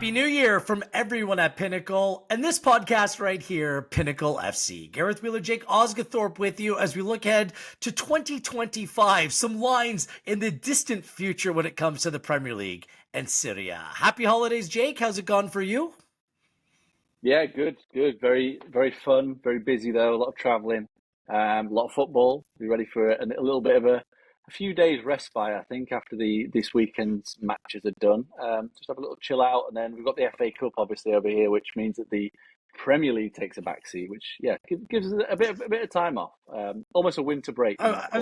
Happy New Year from everyone at Pinnacle and this podcast right here, Pinnacle FC. Gareth Wheeler, Jake Osgathorpe with you as we look ahead to 2025. Some lines in the distant future when it comes to the Premier League and Serie. Happy holidays, Jake. How's it gone for you? Yeah, good. Very, very fun. Very busy though. A lot of travelling. A lot of football. Be ready for a little bit of a few days respite, I think, after this weekend's matches are done. Just have a little chill out, and then we've got the FA Cup obviously over here, which means that the Premier League takes a backseat, which gives us a bit of time off. Almost a winter break. I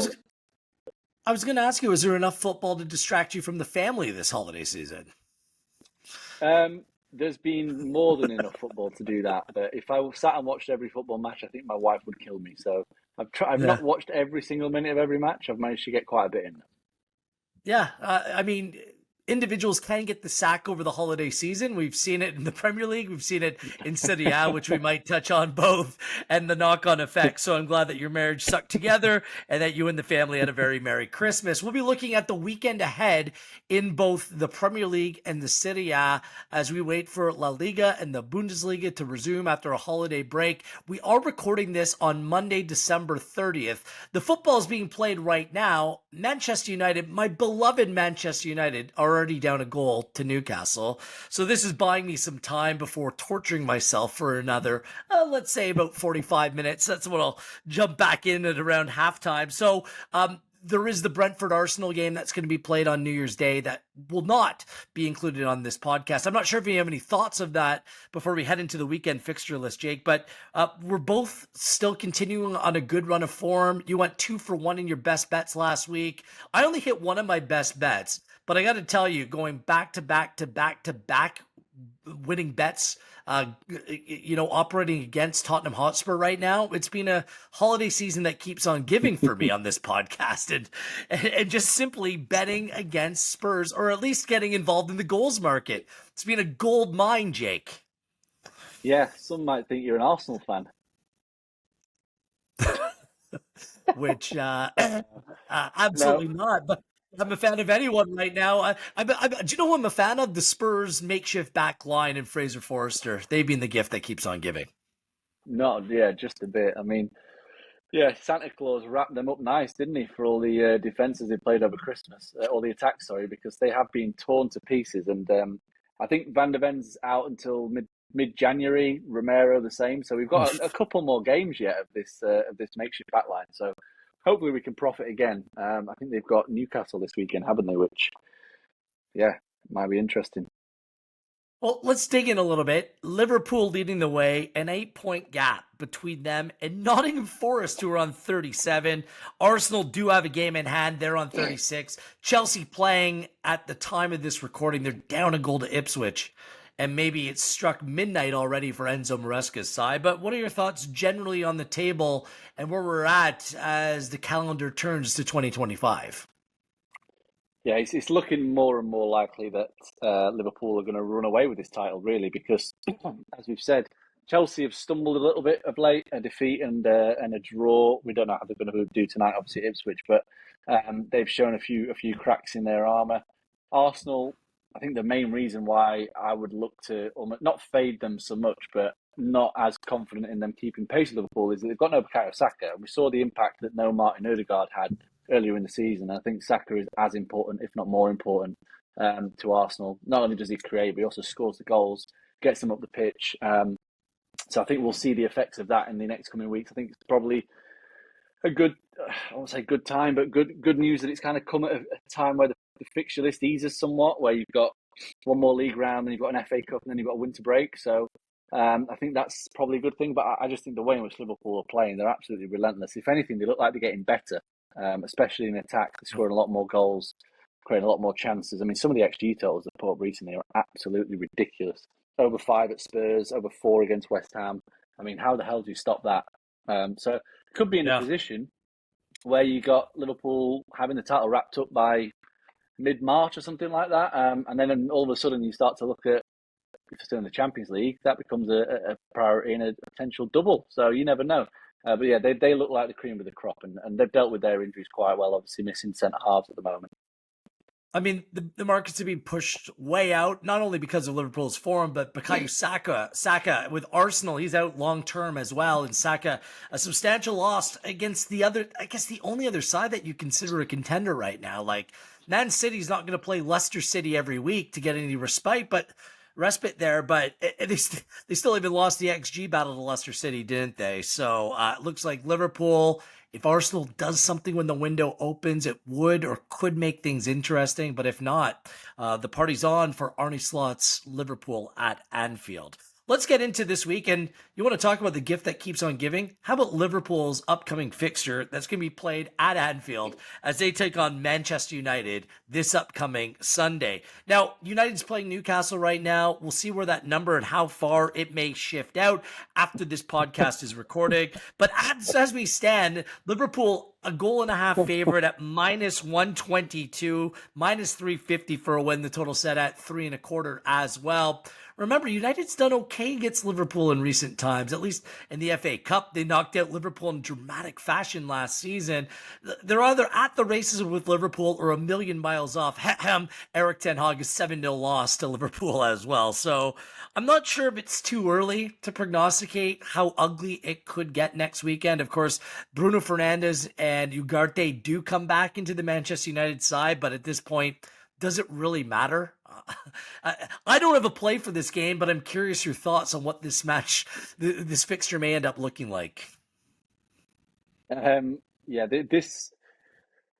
was going to ask you, is there enough football to distract you from the family this holiday season? There's been more than enough football to do that. But if I sat and watched every football match, I think my wife would kill me. So I've not watched every single minute of every match. I've managed to get quite a bit in. Yeah, I mean, individuals can get the sack over the holiday season. We've seen it in the Premier League. We've seen it in Serie, which we might touch on both, and the knock-on effect. So I'm glad that your marriage stuck together and that you and the family had a very Merry Christmas. We'll be looking at the weekend ahead in both the Premier League and the Serie as we wait for La Liga and the Bundesliga to resume after a holiday break. We are recording this on Monday, December 30th. The football is being played right now. Manchester United, my beloved Manchester United, are already down a goal to Newcastle. So this is buying me some time before torturing myself for another, let's say about 45 minutes. That's when I'll jump back in at around halftime. So there is the Brentford Arsenal game that's going to be played on New Year's Day that will not be included on this podcast. I'm not sure if you have any thoughts of that before we head into the weekend fixture list, Jake, but we're both still continuing on a good run of form. You went 2 for 1 in your best bets last week. I only hit one of my best bets, but I got to tell you, going back to back winning bets, operating against Tottenham Hotspur right now, it's been a holiday season that keeps on giving for me on this podcast, and just simply betting against Spurs, or at least getting involved in the goals market. It's been a gold mine, Jake. Yeah, some might think you're an Arsenal fan. Which absolutely not, but I'm a fan of anyone right now. Do you know who I'm a fan of? The Spurs makeshift back line and Fraser Forrester. They've been the gift that keeps on giving. Just a bit. I mean, Santa Claus wrapped them up nice, didn't he, for all the defences they played over Christmas, or the attacks, sorry, because they have been torn to pieces. And I think Van der Ven's out until mid-January, Romero the same. So we've got a couple more games yet of this makeshift backline. So hopefully we can profit again. I think they've got Newcastle this weekend, haven't they? Which, might be interesting. Well, let's dig in a little bit. Liverpool leading the way, an 8-point gap between them and Nottingham Forest, who are on 37. Arsenal do have a game in hand. They're on 36. Chelsea playing at the time of this recording. They're down a goal to Ipswich. And maybe it's struck midnight already for Enzo Maresca's side. But what are your thoughts generally on the table and where we're at as the calendar turns to 2025? Yeah, it's looking more and more likely that Liverpool are going to run away with this title, really, because, as we've said, Chelsea have stumbled a little bit of late, a defeat and a draw. We don't know how they're going to do tonight, obviously, at Ipswich, but they've shown a few cracks in their armour. Arsenal, I think the main reason why I would look to almost not fade them so much, but not as confident in them keeping pace with Liverpool, is that they've got no Bukayo Saka. We saw the impact that no Martin Odegaard had earlier in the season. I think Saka is as important, if not more important, to Arsenal. Not only does he create, but he also scores the goals, gets them up the pitch. So I think we'll see the effects of that in the next coming weeks. I think it's probably a good, I won't say good time, but good news that it's kind of come at a time where the fixture list eases somewhat, where you've got one more league round, then you've got an FA Cup, and then you've got a winter break. So I think that's probably a good thing. But I just think the way in which Liverpool are playing, they're absolutely relentless. If anything, they look like they're getting better, especially in attack. They're scoring a lot more goals, creating a lot more chances. I mean, some of the XG totals they've put up recently are absolutely ridiculous. Over 5 at Spurs, over 4 against West Ham. I mean, how the hell do you stop that? So could be in a position where you got Liverpool having the title wrapped up by mid-March or something like that. And then all of a sudden you start to look at, if you're still in the Champions League, that becomes a priority and a potential double. So you never know. But yeah, they look like the cream of the crop, and they've dealt with their injuries quite well, obviously missing centre halves at the moment. I mean, the markets have been pushed way out, not only because of Liverpool's form, but Bukayo Saka with Arsenal, he's out long term as well. And Saka, a substantial loss against the other, I guess the only other side that you consider a contender right now. Like, Man City's not going to play Leicester City every week to get any respite there, but they still even lost the XG battle to Leicester City, didn't they? So it looks like Liverpool, if Arsenal does something when the window opens, it would or could make things interesting. But if not, the party's on for Arne Slot's Liverpool at Anfield. Let's get into this week. And you want to talk about the gift that keeps on giving? How about Liverpool's upcoming fixture that's going to be played at Anfield as they take on Manchester United this upcoming Sunday? Now, United's playing Newcastle right now. We'll see where that number and how far it may shift out after this podcast is recorded. But as we stand, Liverpool a goal and a half favorite at minus 122, minus 350 for a win. The total set at 3.25 as well. Remember, United's done okay against Liverpool in recent times, at least in the FA Cup. They knocked out Liverpool in dramatic fashion last season. They're either at the races with Liverpool or a million miles off. Eric Ten Hag's 7-0 loss to Liverpool as well. So I'm not sure if it's too early to prognosticate how ugly it could get next weekend. Of course, Bruno Fernandes and Ugarte do come back into the Manchester United side, but at this point, does it really matter? I don't have a play for this game, but I'm curious your thoughts on what this this fixture may end up looking like. This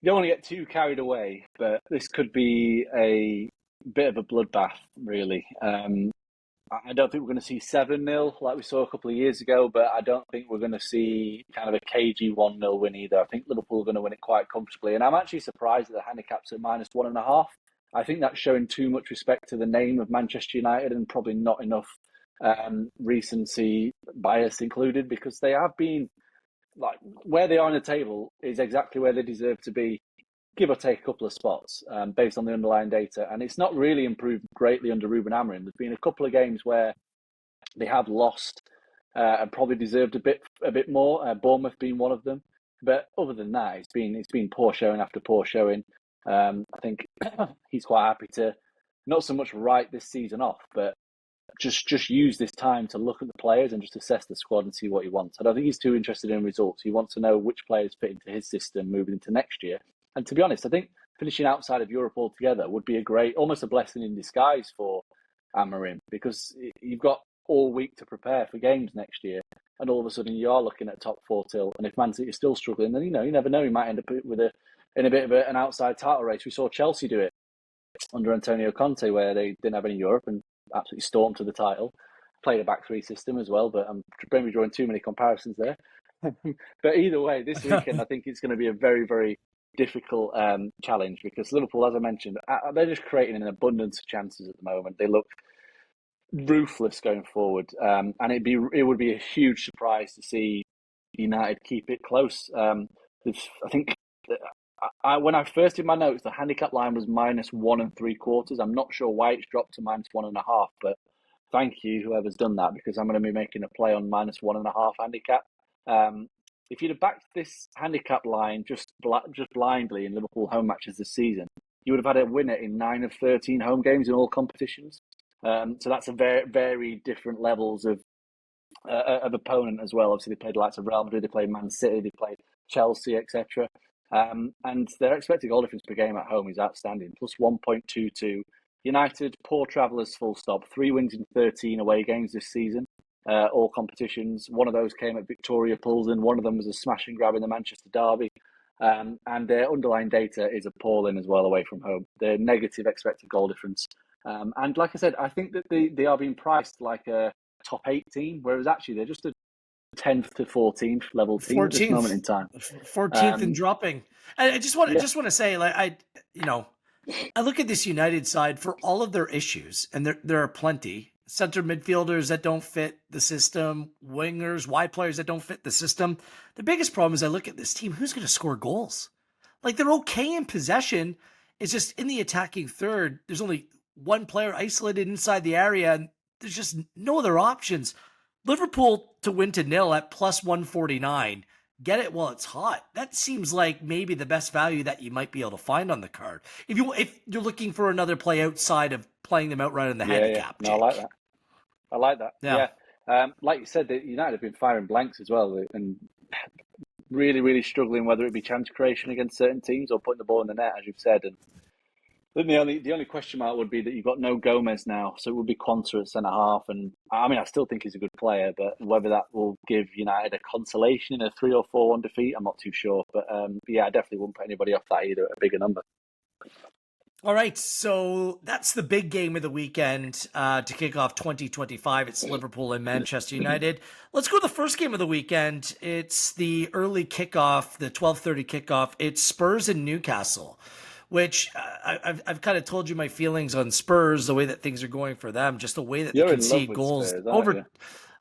you don't want to get too carried away, but this could be a bit of a bloodbath, really. I don't think we're going to see 7-0 like we saw a couple of years ago, but I don't think we're going to see kind of a cagey 1-0 win either. I think Liverpool are going to win it quite comfortably, and I'm actually surprised that the handicap's at minus 1.5. I think that's showing too much respect to the name of Manchester United and probably not enough recency bias included, because they have been, like, where they are on the table is exactly where they deserve to be, give or take a couple of spots based on the underlying data. And it's not really improved greatly under Ruben Amorim. There's been a couple of games where they have lost and probably deserved a bit more. Bournemouth being one of them. But other than that, it's been poor showing after poor showing. I think he's quite happy to not so much write this season off, but just use this time to look at the players and just assess the squad and see what he wants. I don't think he's too interested in results. He wants to know which players fit into his system moving into next year. And to be honest, I think finishing outside of Europe altogether would be almost a blessing in disguise for Amorim, because you've got all week to prepare for games next year, and all of a sudden you are looking at top four till. And if Man City is still struggling, then you never know. He might end up in a bit of an outside title race. We saw Chelsea do it under Antonio Conte, where they didn't have any Europe and absolutely stormed to the title. Played a back three system as well, but I'm maybe drawing too many comparisons there. But either way, this weekend I think it's going to be a very, very difficult challenge, because Liverpool, as I mentioned, they're just creating an abundance of chances at the moment. They look ruthless going forward, and it would be a huge surprise to see United keep it close. I think when I first did my notes, the handicap line was minus 1.75. I'm not sure why it's dropped to minus 1.5, but thank you whoever's done that, because I'm going to be making a play on minus 1.5 handicap. If you'd have backed this handicap line just blindly in Liverpool home matches this season, you would have had a winner in 9 of 13 home games in all competitions. So that's a very, very different levels of opponent as well. Obviously, they played the likes of Real Madrid, they played Man City, they played Chelsea, etc. And their expected goal difference per game at home is outstanding, plus 1.22. United, poor travellers, full stop. 3 wins in 13 away games this season. All competitions. One of those came at Victoria Pilsen. One of them was a smash and grab in the Manchester derby. And their underlying data is appalling as well away from home. Their negative expected goal difference. And like I said, I think that they are being priced like a top 8 team, whereas actually they're just a 10th to 14th level team 14th, at this moment in time. 14th and dropping. And I just want to say, like, I look at this United side for all of their issues, and there are plenty. Center midfielders that don't fit the system, wingers, wide players that don't fit the system. The biggest problem is I look at this team, who's going to score goals? Like, they're okay in possession. It's just in the attacking third, there's only one player isolated inside the area, and there's just no other options. Liverpool to win to 0 at plus 149 get it while it's hot. That seems like maybe the best value that you might be able to find on the card. If you're looking for another play outside of playing them outright in the Yeah. handicap, No, I like Jake. that. I like that. Yeah. Yeah. Like you said, United have been firing blanks as well, and really, really struggling, whether it be chance creation against certain teams or putting the ball in the net, as you've said. And then the only question mark would be that you've got no Gomez now, so it would be Quanta at centre half. And I mean, I still think he's a good player, but whether that will give United a consolation in a 3 or 4-1 defeat, I'm not too sure. But yeah, I definitely wouldn't put anybody off that either at a bigger number. All right, so that's the big game of the weekend to kick off 2025. It's Liverpool and Manchester United. Let's go to the first game of the weekend. It's the early kickoff, the 12:30 kickoff. It's Spurs and Newcastle, which I've kind of told you my feelings on Spurs, the way that things are going for them, just the way that You're they in love concede with goals Spurs, aren't you?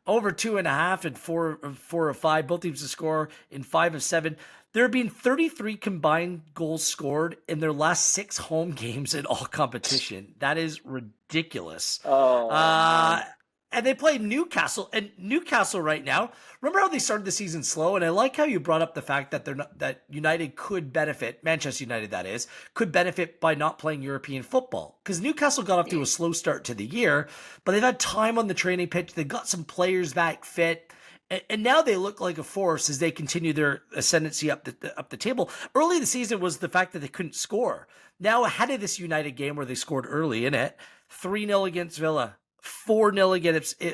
over 2.5 and four or five. Both teams to score in 5 of 7. There have been 33 combined goals scored in their last 6 home games in all competition. That is ridiculous. Oh, man. And they play Newcastle, and Newcastle right now. Remember how they started the season slow? And I like how you brought up the fact that that United could benefit, Manchester United that is, could benefit by not playing European football. Because Newcastle got off to a slow start to the year, but they've had time on the training pitch. They've got some players back fit. And now they look like a force as they continue their ascendancy up the table. Early in the season was the fact that they couldn't score. Now ahead of this United game where they scored early in it, 3-0 against Villa, 4-0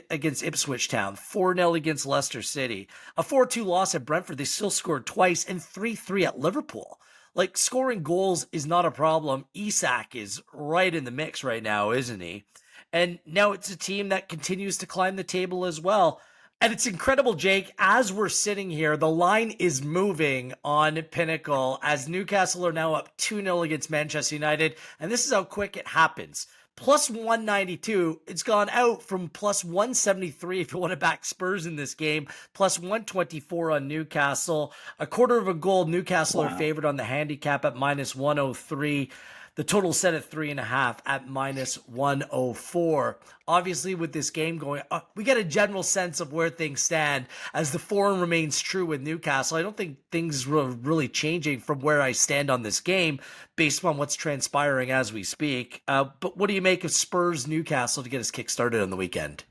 against Ipswich Town, 4-0 against Leicester City, a 4-2 loss at Brentford. They still scored twice, and 3-3 at Liverpool. Like, scoring goals is not a problem. Isak is right in the mix right now, isn't he? And now it's a team that continues to climb the table as well. And it's incredible, Jake, as we're sitting here, the line is moving on Pinnacle as Newcastle are now up 2-0 against Manchester United. And this is how quick it happens. Plus 192, it's gone out from plus 173 if you want to back Spurs in this game, plus 124 on Newcastle. A quarter of a goal, Newcastle are favored on the handicap at minus 103. The total set at 3.5 at minus 104. Obviously, with this game going, we get a general sense of where things stand as the form remains true with Newcastle. I don't think things are really changing from where I stand on this game based on what's transpiring as we speak. But what do you make of Spurs Newcastle to get us kick-started on the weekend?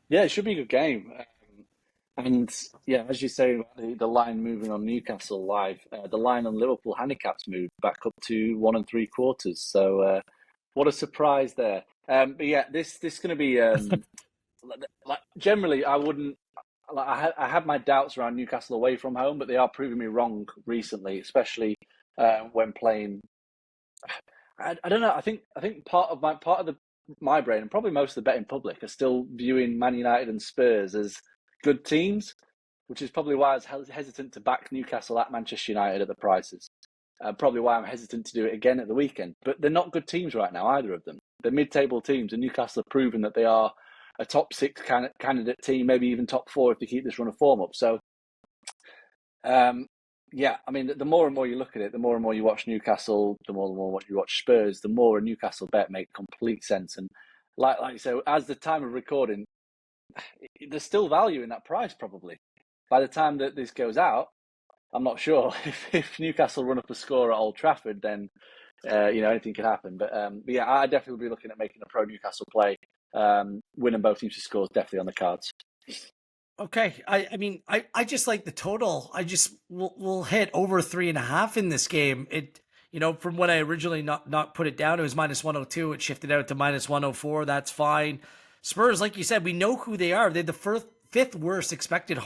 Yeah, it should be a good game. And yeah, as you say, the line moving on Newcastle live, the line on Liverpool handicaps moved back up to 1 3/4. So what a surprise there. But yeah, this is going to be like generally I wouldn't. Like, I had my doubts around Newcastle away from home, but they are proving me wrong recently, especially when playing. I don't know. I think part of my brain and probably most of the betting public are still viewing Man United and Spurs as good teams, which is probably why I was hesitant to back Newcastle at Manchester United at the prices. Probably why I'm hesitant to do it again at the weekend. But they're not good teams right now, either of them. They're mid-table teams, and Newcastle have proven that they are a top 6 candidate team, maybe even top 4 if they keep this run of form up. So, yeah, I mean, the more and more you look at it, the more and more you watch Newcastle, the more you watch Spurs, the more a Newcastle bet makes complete sense. And like you say, as the time of recording, there's still value in that price probably. By the time that this goes out, I'm not sure if Newcastle run up a score at Old Trafford, then anything could happen. But yeah, I definitely would be looking at making a pro Newcastle play. Winning both teams to score is definitely on the cards. Okay. I mean, I just like the total. I just will hit over 3.5 in this game. It, from when I originally not put it down, it was minus 102. It shifted out to minus 104. That's fine. Spurs, like you said, we know who they are. They're the fifth worst expected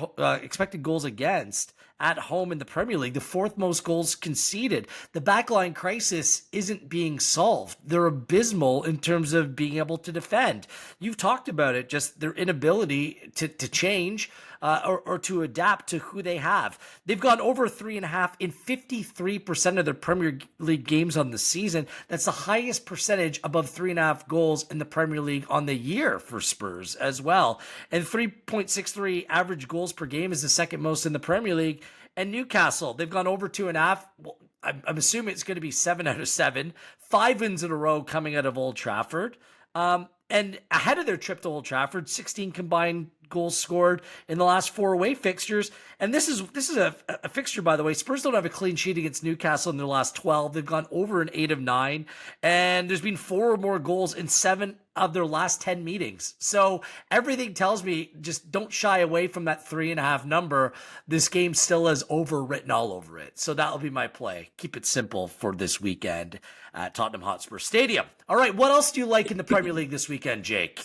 goals against at home in the Premier League, the 4th most goals conceded. The backline crisis isn't being solved. They're abysmal in terms of being able to defend. You've talked about it, just their inability to change or to adapt to who they have. They've gone over 3.5 in 53% of their Premier League games on the season. That's the highest percentage above 3.5 goals in the Premier League on the year for Spurs as well. And 3.63 average goals per game is the second most in the Premier League. And Newcastle, they've gone over 2.5. Well, I'm assuming it's going to be 7 out of 7. 5 wins in a row coming out of Old Trafford. And ahead of their trip to Old Trafford, 16 combined goals scored in the last 4 away fixtures. And this is a fixture, by the way. Spurs don't have a clean sheet against Newcastle in their last 12. They've gone over an 8 of 9, and there's been 4 or more goals in 7 of their last 10 meetings. So everything tells me just don't shy away from that 3.5 number. This game still has overwritten all over it. So that'll be my play. Keep it simple for this weekend at Tottenham Hotspur Stadium. All right, what else do you like in the Premier League this weekend, Jake?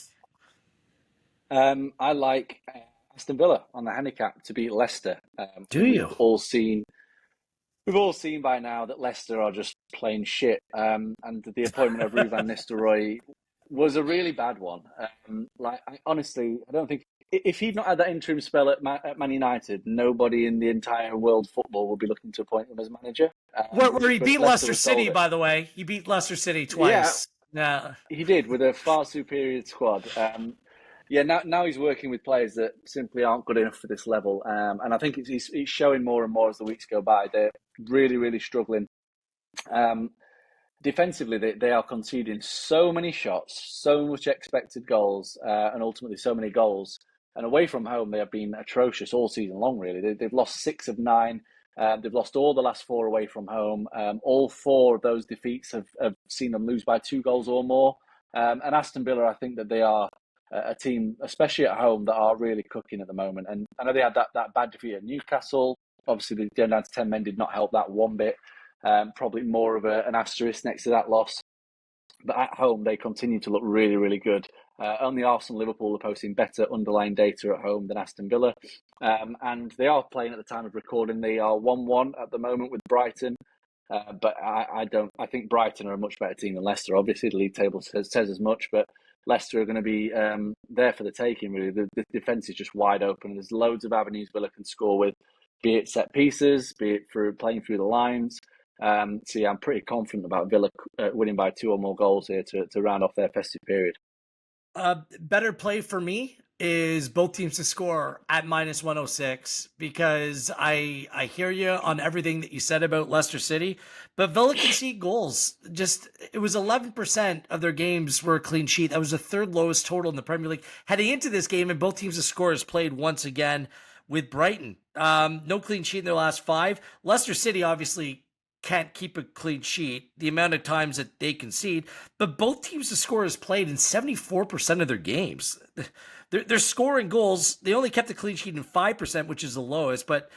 I like Aston Villa on the handicap to beat Leicester. Do you? We've all seen by now that Leicester are just plain shit. And the appointment of Ruud van Nistelrooy was a really bad one. Honestly, I don't think if he'd not had that interim spell at Man United, nobody in the entire world football would be looking to appoint him as manager. Where he beat Leicester City, by the way. He beat Leicester City twice. Yeah, he did with a far superior squad. Now he's working with players that simply aren't good enough for this level. And I think he's showing more and more as the weeks go by. They're really, really struggling. Defensively, they are conceding so many shots, so much expected goals, and ultimately so many goals. And away from home, they have been atrocious all season long, really. They've lost 6 of 9. They've lost all the last 4 away from home. All 4 of those defeats have seen them lose by 2 goals or more. And Aston Villa, I think that they are a team, especially at home, that are really cooking at the moment. And I know they had that bad defeat at Newcastle. Obviously, the going down to 10 men did not help that one bit. Probably more of an asterisk next to that loss. But at home, they continue to look really, really good. Only Arsenal and Liverpool are posting better underlying data at home than Aston Villa. And they are playing at the time of recording. They are 1-1 at the moment with Brighton. But I think Brighton are a much better team than Leicester. Obviously, the league table says as much. But Leicester are going to be there for the taking, really. The defence is just wide open. There's loads of avenues Villa can score with, be it set pieces, be it through playing through the lines. I'm pretty confident about Villa winning by 2 or more goals here to round off their festive period. Better play for me is both teams to score at -106, because I hear you on everything that you said about Leicester City, but Villa concede goals. It was 11% of their games were a clean sheet. That was the 3rd lowest total in the Premier League heading into this game, and both teams to score has played once again with Brighton. No clean sheet in their last 5. Leicester City obviously can't keep a clean sheet, the amount of times that they concede, but both teams to score has played in 74% of their games. They're scoring goals. They only kept a clean sheet in 5%, which is the lowest, but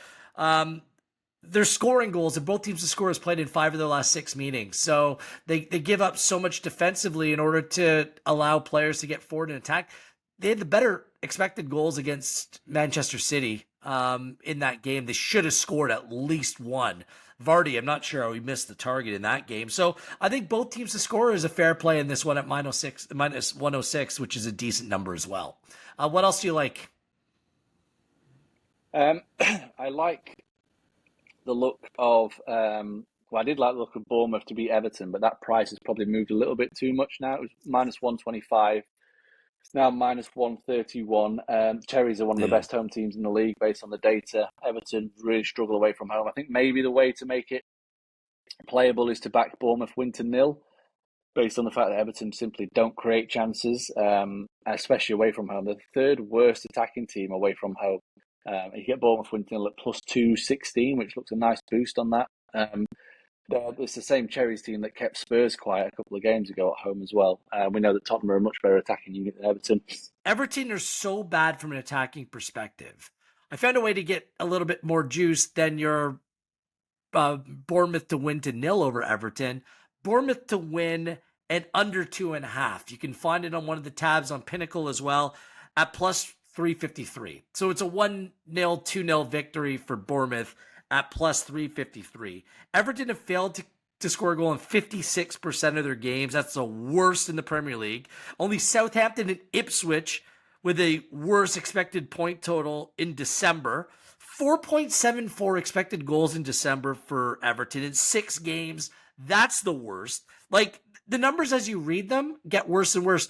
they're scoring goals, and both teams to score has played in 5 of their last 6 meetings. So they give up so much defensively in order to allow players to get forward and attack. They had the better expected goals against Manchester City in that game. They should have scored at least 1. Vardy, I'm not sure how he missed the target in that game. So I think both teams to score is a fair play in this one at -106, which is a decent number as well. What else do you like? I like the look of, I did like the look of Bournemouth to beat Everton, but that price has probably moved a little bit too much now. It was -125. It's now -131. Cherries are one of the best home teams in the league based on the data. Everton really struggle away from home. I think maybe the way to make it playable is to back Bournemouth win to 0, based on the fact that Everton simply don't create chances, especially away from home. They're the 3rd worst attacking team away from home. You get Bournemouth win to 0 at +216, which looks a nice boost on that. It's the same Cherries team that kept Spurs quiet a couple of games ago at home as well. We know that Tottenham are a much better attacking unit than Everton. Everton are so bad from an attacking perspective. I found a way to get a little bit more juice than your Bournemouth to win to 0 over Everton. Bournemouth to win and under 2.5. You can find it on one of the tabs on Pinnacle as well at +353. So it's a 1-0, 2-0 victory for Bournemouth at +353. Everton have failed to score a goal in 56% of their games. That's the worst in the Premier League. Only Southampton and Ipswich with a worse expected point total in December. 4.74 expected goals in December for Everton in 6 games. That's the worst. Like, the numbers as you read them get worse and worse.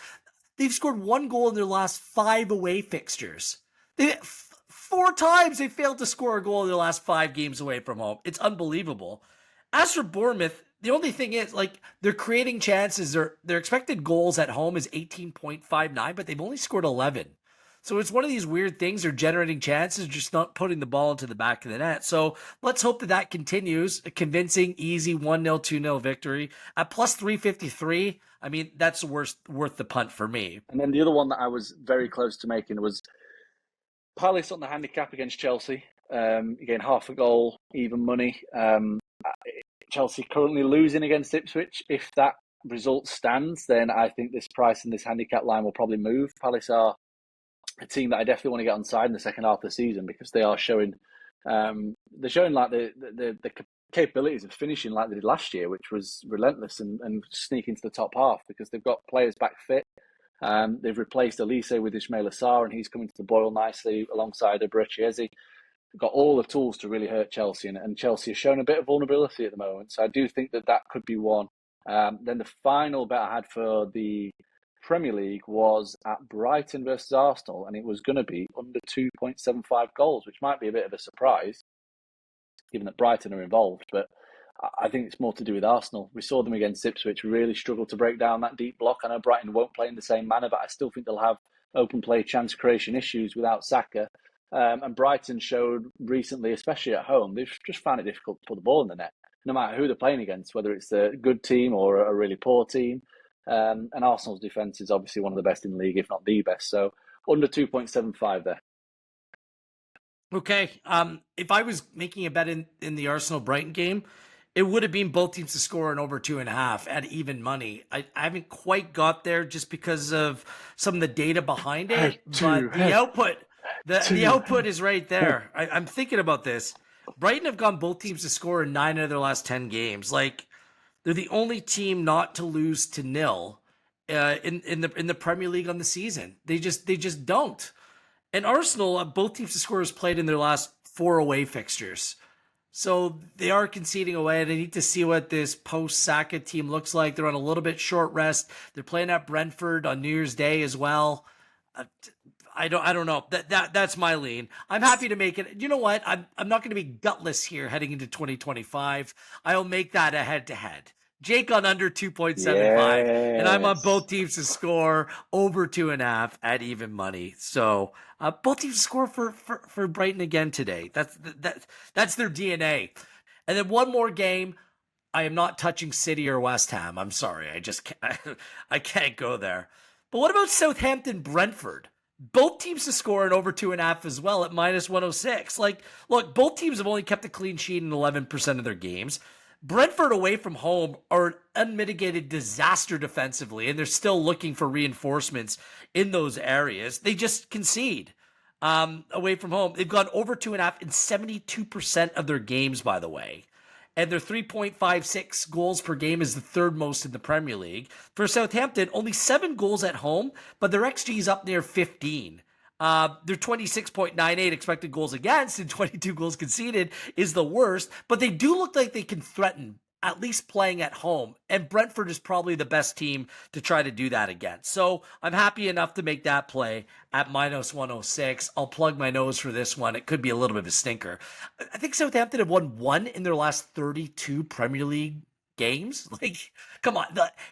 They've scored 1 goal in their last 5 away fixtures. 4 times they failed to score a goal in their last 5 games away from home. It's unbelievable. As for Bournemouth, the only thing is, like, they're creating chances. Their expected goals at home is 18.59, but they've only scored 11. So it's one of these weird things. They're generating chances, just not putting the ball into the back of the net. So let's hope that continues. A convincing, easy 1-0, 2-0 victory at plus 353. I mean, that's worth the punt for me. And then the other one that I was very close to making was Palace on the handicap against Chelsea. Again, half a goal, even money. Chelsea currently losing against Ipswich. If that result stands, then I think this price and this handicap line will probably move. Palace are a team that I definitely want to get on side in the second half of the season because they are showing like the capabilities of finishing like they did last year, which was relentless and sneaking to the top half because they've got players back fit. They've replaced Elise with Ismail Assar, and he's coming to the boil nicely alongside Eberechieze. They've got all the tools to really hurt Chelsea, and Chelsea has shown a bit of vulnerability at the moment. So I do think that could be one. Then the final bet I had for the Premier League was at Brighton versus Arsenal, and it was going to be under 2.75 goals, which might be a bit of a surprise, given that Brighton are involved. But I think it's more to do with Arsenal. We saw them against Ipswich really struggle to break down that deep block. I know Brighton won't play in the same manner, but I still think they'll have open play chance creation issues without Saka. And Brighton showed recently, especially at home, they've just found it difficult to put the ball in the net, no matter who they're playing against, whether it's a good team or a really poor team. And Arsenal's defence is obviously one of the best in the league, if not the best. So under 2.75 there. Okay. If I was making a bet in the Arsenal-Brighton game, it would have been both teams to score an over 2.5 at even money. I haven't quite got there just because of some of the data behind it, but the output is right there. I'm thinking about this. Brighton have gone both teams to score in 9 of their last 10 games. Like, they're the only team not to lose to nil in the Premier League on the season. They just don't. And Arsenal, both teams to score has played in their last 4 away fixtures. So they are conceding away. And I need to see what this post-Saka team looks like. They're on a little bit short rest. They're playing at Brentford on New Year's Day as well. I don't know. That's my lean. I'm happy to make it. You know what? I'm not going to be gutless here heading into 2025. I'll make that a head-to-head. Jake on under 2.75, and I'm on both teams to score over 2.5 at even money. So both teams score for Brighton again today. That's their DNA. And then one more game. I am not touching City or West Ham. I'm sorry. I just I can't go there. But what about Southampton Brentford? Both teams to score an over 2.5 as well at minus 106. Like, look, both teams have only kept a clean sheet in 11% of their games. Brentford away from home are an unmitigated disaster defensively, and they're still looking for reinforcements in those areas. They just concede away from home. They've gone over 2.5 in 72% of their games, by the way. And their 3.56 goals per game is the third most in the Premier League. For Southampton, only 7 goals at home, but their XG is up near 15. Their 26.98 expected goals against and 22 goals conceded is the worst, but they do look like they can threaten, at least playing at home. And Brentford is probably the best team to try to do that against. So I'm happy enough to make that play at minus 106. I'll plug my nose for this one. It could be a little bit of a stinker. I think Southampton have won 1 in their last 32 Premier League games. Like, come on.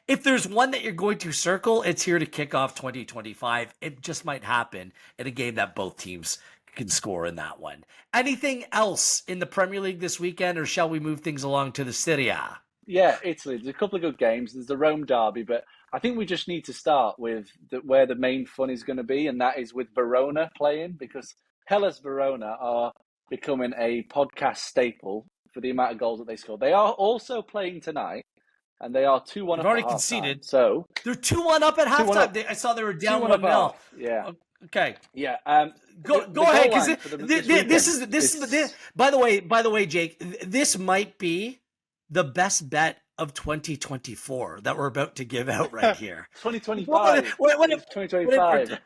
If there's one that you're going to circle, it's here to kick off 2025. It just might happen in a game that both teams can score in that one. Anything else in the Premier League this weekend, or shall we move things along to the Serie? Yeah, Italy. There's a couple of good games. There's the Rome derby, but I think we just need to start with where the main fun is going to be, and that is with Verona playing, because Hellas Verona are becoming a podcast staple for the amount of goals that they score. They are also playing tonight, and they are 2-1 up already at conceded. So they're 2-1 up at halftime. I saw they were down 1-0. Yeah. Okay. Yeah. Go ahead, because this is by the way, Jake, this might be the best bet of 2024 that we're about to give out right here. 2025. What 2025.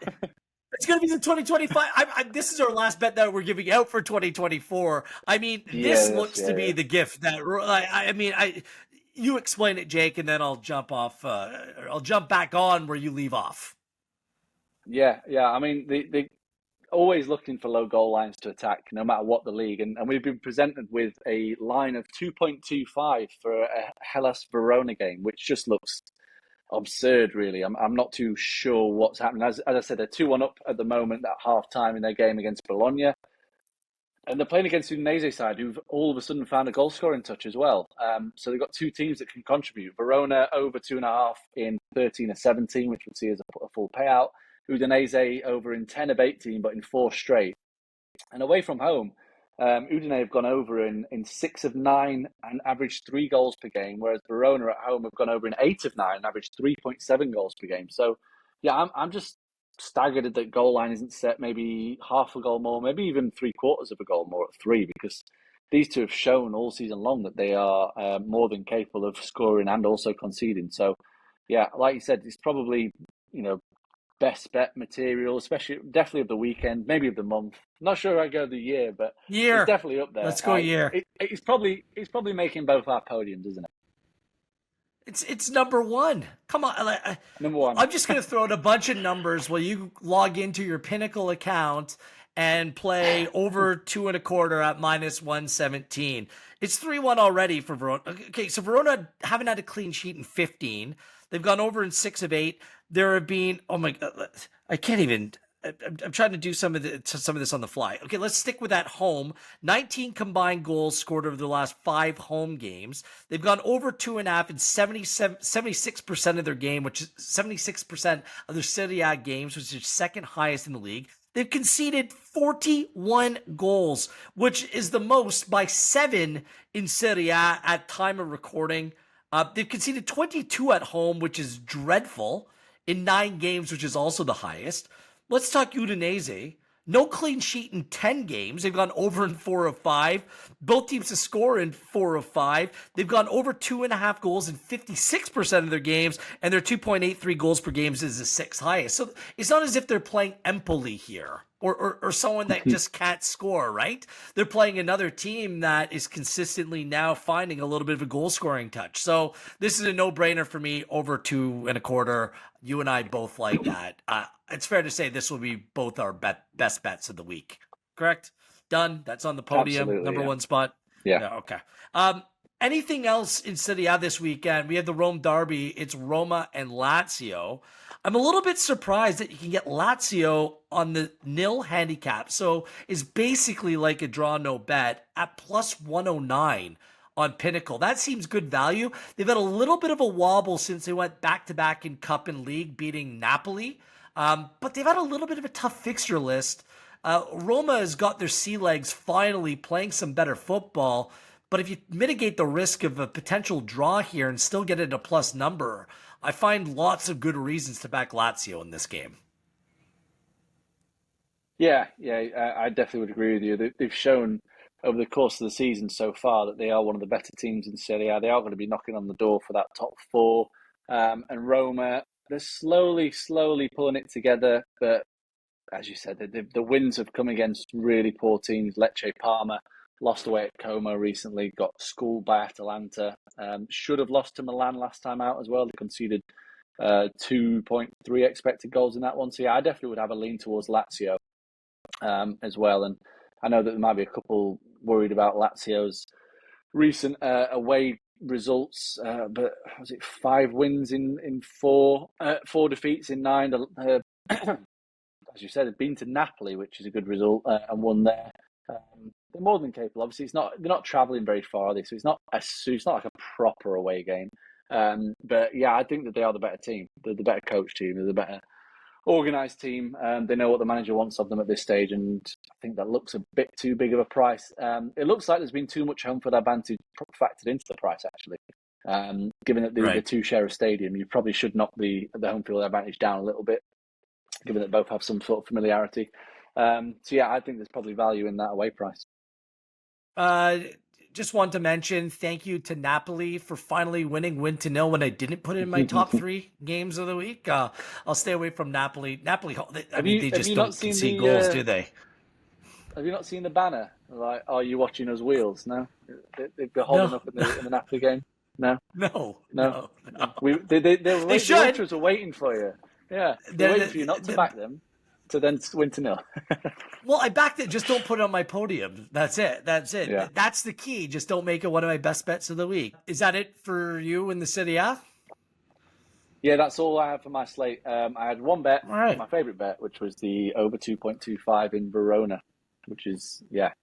It's going to be the 2025. This is our last bet that we're giving out for 2024. I mean, this looks to be the gift that you explain it, Jake, and then I'll jump off. I'll jump back on where you leave off. Yeah. I mean, they always looking for low goal lines to attack, no matter what the league. And we've been presented with a line of 2.25 for a Hellas Verona game, which just looks absurd, really. I'm not too sure what's happening. As I said, they're 2-1 up at the moment at half time in their game against Bologna. And they're playing against Udinese side, who've all of a sudden found a goal scoring touch as well. So they've got two teams that can contribute. Verona over 2.5 in 13 of 17, which we'll see as a full payout. Udinese over in 10 of 18, but in 4 straight. And away from home, Udine have gone over in 6 of 9 and averaged 3 goals per game, whereas Verona at home have gone over in 8 of 9 and averaged 3.7 goals per game. So, yeah, I'm just staggered that goal line isn't set maybe half a goal more, maybe even 3/4 of a goal more at 3, because these two have shown all season long that they are more than capable of scoring and also conceding. So, yeah, like you said, it's probably, best bet material, especially definitely of the weekend, maybe of the month. Not sure I go the year, but Year. it's definitely up there. Let's go year. It's probably making both our podiums, isn't it? It's number one. Come on. Number one. I'm just going to throw out a bunch of numbers while you log into your Pinnacle account and play over 2.25 at -117. It's 3-1 already for Verona. Okay, so Verona haven't had a clean sheet in 15. They've gone over in 6 of 8. There have been, oh my God, I can't even. I'm trying to do some of this on the fly. Okay, let's stick with that home. 19 combined goals scored over the last 5 home games. They've gone over 2.5 in 76% of their game, which is 76% of their Serie A games, which is second highest in the league. They've conceded 41 goals, which is the most by 7 in Serie A at time of recording. They've conceded 22 at home, which is dreadful, in 9 games, which is also the highest. Let's talk Udinese. No clean sheet in 10 games. They've gone over in 4 of 5. Both teams to score in 4 of 5. They've gone over 2.5 goals in 56% of their games, and their 2.83 goals per game is the 6th highest. So it's not as if they're playing Empoli here or someone that just can't score, right? They're playing another team that is consistently now finding a little bit of a goal scoring touch. So this is a no-brainer for me, over 2.25. You and I both like that. It's fair to say this will be both our best bets of the week. Correct? Done. That's on the podium. Absolutely, number yeah. one spot. Yeah. No, okay. Anything else in Serie A this weekend? We have the Rome derby. It's Roma and Lazio. I'm a little bit surprised that you can get Lazio on the nil handicap. So it's basically like a draw no bet at +109 on Pinnacle. That seems good value. They've had a little bit of a wobble since they went back-to-back in Cup and League, beating Napoli. But they've had a little bit of a tough fixture list. Roma has got their sea legs finally playing some better football. But if you mitigate the risk of a potential draw here and still get it a plus number, I find lots of good reasons to back Lazio in this game. Yeah, I definitely would agree with you. They've shown over the course of the season so far that they are one of the better teams in Serie A. They are going to be knocking on the door for that top 4. And Roma, they're slowly pulling it together. But as you said, the wins have come against really poor teams. Lecce, Parma, lost away at Como recently, got schooled by Atalanta. Should have lost to Milan last time out as well. They conceded 2.3 expected goals in that one. So yeah, I definitely would have a lean towards Lazio as well. And I know that there might be a couple worried about Lazio's recent away results, but was it 5 wins in 4 defeats in 9? As you said, they've been to Napoli, which is a good result, and won there. They're more than capable. Obviously, they're not travelling very far, are they? So it's not like a proper away game. But yeah, I think that they are the better team. They're the better coach team. They're the better organised team. They know what the manager wants of them at this stage, and I think that looks a bit too big of a price. It looks like there's been too much home field advantage factored into the price, actually. Given that the two share a stadium, you probably should knock the home field advantage down a little bit, given that both have some sort of familiarity. So yeah, I think there's probably value in that away price. Just want to mention thank you to Napoli for finally winning 1-0 when I didn't put it in my top 3 games of the week. I'll stay away from Napoli. They just don't concede goals, do they? Have you not seen the banner? Like, are you watching us wheels? No? They've been holding up in the Napoli game? No? No. The waiters are waiting for you. Yeah. They're waiting for you not to back them, to then win to 0. Well, I backed it. Just don't put it on my podium. That's it. Yeah. That's the key. Just don't make it one of my best bets of the week. Is that it for you in the Serie A? Yeah, that's all I had for my slate. I had one bet, All right. my favourite bet, which was the over 2.25 in Verona, which is, yeah,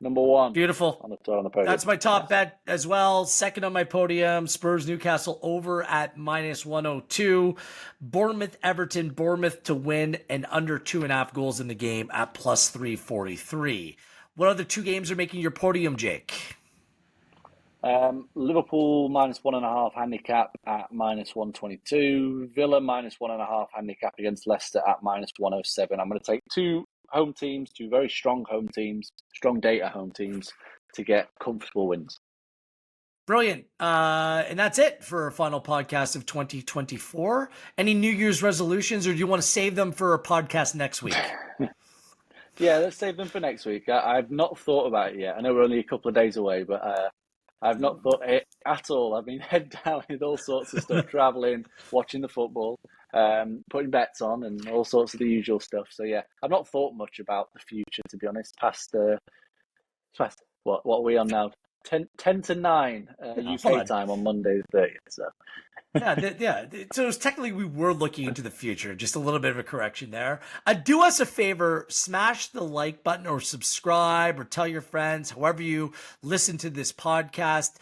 number one Beautiful. on the podium. That's my top Yes. bet as well. Second on my podium, Spurs Newcastle over at -102. Bournemouth Everton, Bournemouth to win and under 2.5 goals in the game at +343. What other two games are making your podium, Jake? Liverpool -1.5 handicap at -122. Villa -1.5 handicap against Leicester at -107. I'm going to take two home teams, two very strong home teams, strong data home teams to get comfortable wins. Brilliant. And that's it for our final podcast of 2024. Any New Year's resolutions, or do you want to save them for a podcast next week? Yeah, let's save them for next week. I've not thought about it yet. I know we're only a couple of days away, but I've not thought it at all. I've been head down with all sorts of stuff, traveling, watching the football, putting bets on, and all sorts of the usual stuff. So yeah, I've not thought much about the future, to be honest. Past what are we on now? 10 to 9 Hold UK on. time on Monday the 30th. So Yeah. So technically, we were looking into the future. Just a little bit of a correction there. Do us a favor: smash the like button, or subscribe, or tell your friends. However you listen to this podcast,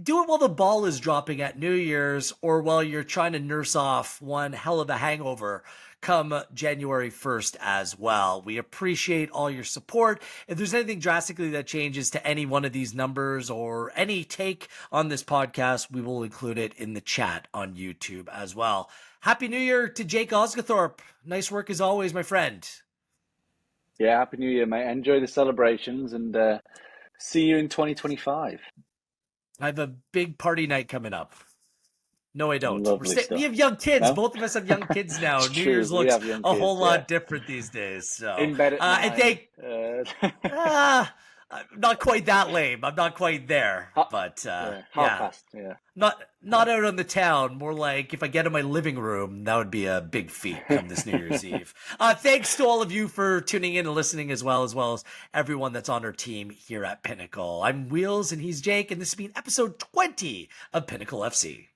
do it while the ball is dropping at New Year's, or while you're trying to nurse off one hell of a hangover come January 1st as well. We appreciate all your support. If there's anything drastically that changes to any one of these numbers or any take on this podcast, we will include it in the chat on YouTube as well. Happy New Year to Jake Osgathorpe. Nice work as always, my friend. yeah, Happy New Year, mate. Enjoy the celebrations and see you in 2025. I have a big party night coming up. No, I don't. Lovely We stuff. have young kids. No? Both of us have young kids now. It's New true. Year's We looks have young a kids, whole yeah. lot different these days. So, In bed at 9. and thank I'm not quite that lame. I'm not quite there, but half yeah, past. Yeah. not out on the town. More like if I get in my living room, that would be a big feat come this New Year's Eve. Thanks to all of you for tuning in and listening, as well as everyone that's on our team here at Pinnacle. I'm Wheels and he's Jake, and this has been episode 20 of Pinnacle FC.